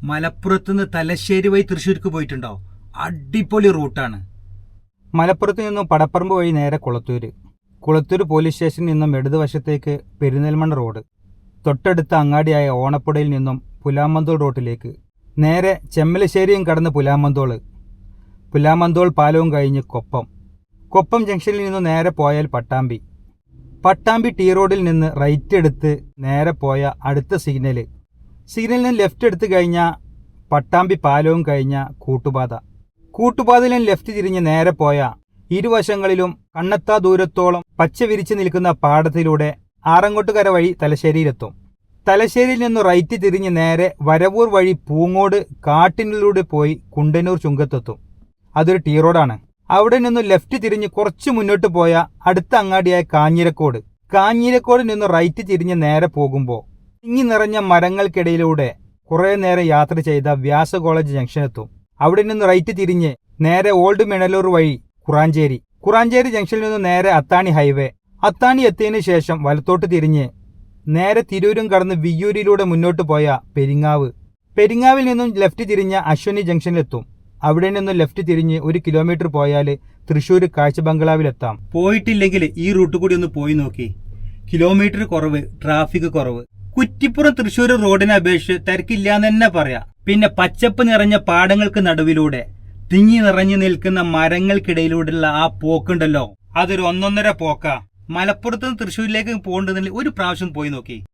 മലപ്പുറത്തുനിന്ന് തലശ്ശേരി വഴി തൃശ്ശൂർക്ക് പോയിട്ടുണ്ടോ? അടിപൊളി റൂട്ടാണ്. മലപ്പുറത്ത് നിന്നും പടപ്പറമ്പ് വഴി നേരെ കുളത്തൂർ പോലീസ് സ്റ്റേഷനിൽ നിന്നും ഇടതുവശത്തേക്ക് പെരിന്തൽമണ്ണ റോഡ്, തൊട്ടടുത്ത അങ്ങാടിയായ ഓണപ്പുഴയിൽ നിന്നും പുലാമന്തോൾ റോട്ടിലേക്ക് നേരെ ചെമ്മലശ്ശേരിയും കടന്ന് പുലാമന്തോൾ പാലവും കഴിഞ്ഞ് കൊപ്പം ജംഗ്ഷനിൽ നിന്നും നേരെ പോയാൽ പട്ടാമ്പി ടി റോഡിൽ നിന്ന് റൈറ്റ് എടുത്ത് നേരെ പോയ അടുത്ത സിഗ്നലിൽ നിന്ന് ലെഫ്റ്റ് എടുത്ത് കഴിഞ്ഞാൽ പട്ടാമ്പി പാലവും കഴിഞ്ഞ കൂട്ടുപാതയിൽ നിന്ന് ലെഫ്റ്റ് തിരിഞ്ഞ് നേരെ പോയ ഇരുവശങ്ങളിലും കണ്ണെത്താ ദൂരത്തോളം പച്ച വിരിച്ചു നിൽക്കുന്ന പാടത്തിലൂടെ ആറങ്ങോട്ടുകര വഴി തലശ്ശേരിയിലെത്തും. തലശ്ശേരിയിൽ നിന്ന് റൈറ്റ് തിരിഞ്ഞ് നേരെ വരവൂർ വഴി പൂങ്ങോട് കാട്ടിനുള്ളിലൂടെ പോയി കുണ്ടന്നൂർ ചുങ്കത്തെത്തും. അതൊരു ടി റോഡാണ്. അവിടെ നിന്നും ലെഫ്റ്റ് തിരിഞ്ഞ് കുറച്ച് മുന്നോട്ട് പോയ അടുത്ത അങ്ങാടിയായ കാഞ്ഞിരക്കോട് നിന്ന് റൈറ്റ് തിരിഞ്ഞ് നേരെ പോകുമ്പോൾ തിങ്ങി നിറഞ്ഞ മരങ്ങൾക്കിടയിലൂടെ കുറെ നേരം യാത്ര ചെയ്ത വ്യാസ കോളേജ് ജംഗ്ഷനെത്തും. അവിടെ നിന്ന് റൈറ്റ് തിരിഞ്ഞ് നേരെ ഓൾഡ് മെണലൂർ വഴി കുറാഞ്ചേരി ജംഗ്ഷനിൽ നിന്ന് നേരെ അത്താണി ഹൈവേ. അത്താണി എത്തിയതിനു ശേഷം വലത്തോട്ട് തിരിഞ്ഞ് നേരെ തിരൂരും കടന്ന് വിയ്യൂരിലൂടെ മുന്നോട്ട് പോയ പെരിങ്ങാവിൽ നിന്നും ലെഫ്റ്റ് തിരിഞ്ഞ അശ്വനി ജംഗ്ഷനിലെത്തും. അവിടെ നിന്നും ലെഫ്റ്റ് തിരിഞ്ഞ് 1 കിലോമീറ്റർ പോയാൽ തൃശ്ശൂർ കാഴ്ച ബംഗ്ലാവിലെത്താം. പോയിട്ടില്ലെങ്കിൽ ഈ റൂട്ട് കൂടി ഒന്ന് പോയി നോക്കി. കിലോമീറ്റർ കുറവ്, ട്രാഫിക് കുറവ്. കുറ്റിപ്പുറം തൃശ്ശൂർ റോഡിനെ അപേക്ഷിച്ച് തിരക്കില്ലാന്ന് തന്നെ പറയാം. പിന്നെ പച്ചപ്പ് നിറഞ്ഞ പാടങ്ങൾക്ക് നടുവിലൂടെ തിങ്ങി നിറഞ്ഞു നിൽക്കുന്ന മരങ്ങൾക്കിടയിലൂടെയുള്ള ആ പോക്കുണ്ടല്ലോ, അതൊരു ഒന്നൊന്നര പോക്കാ. മലപ്പുറത്ത് നിന്ന് തൃശ്ശൂരിലേക്ക് പോകേണ്ടതിൽ ഒരു പ്രാവശ്യം പോയി നോക്കി.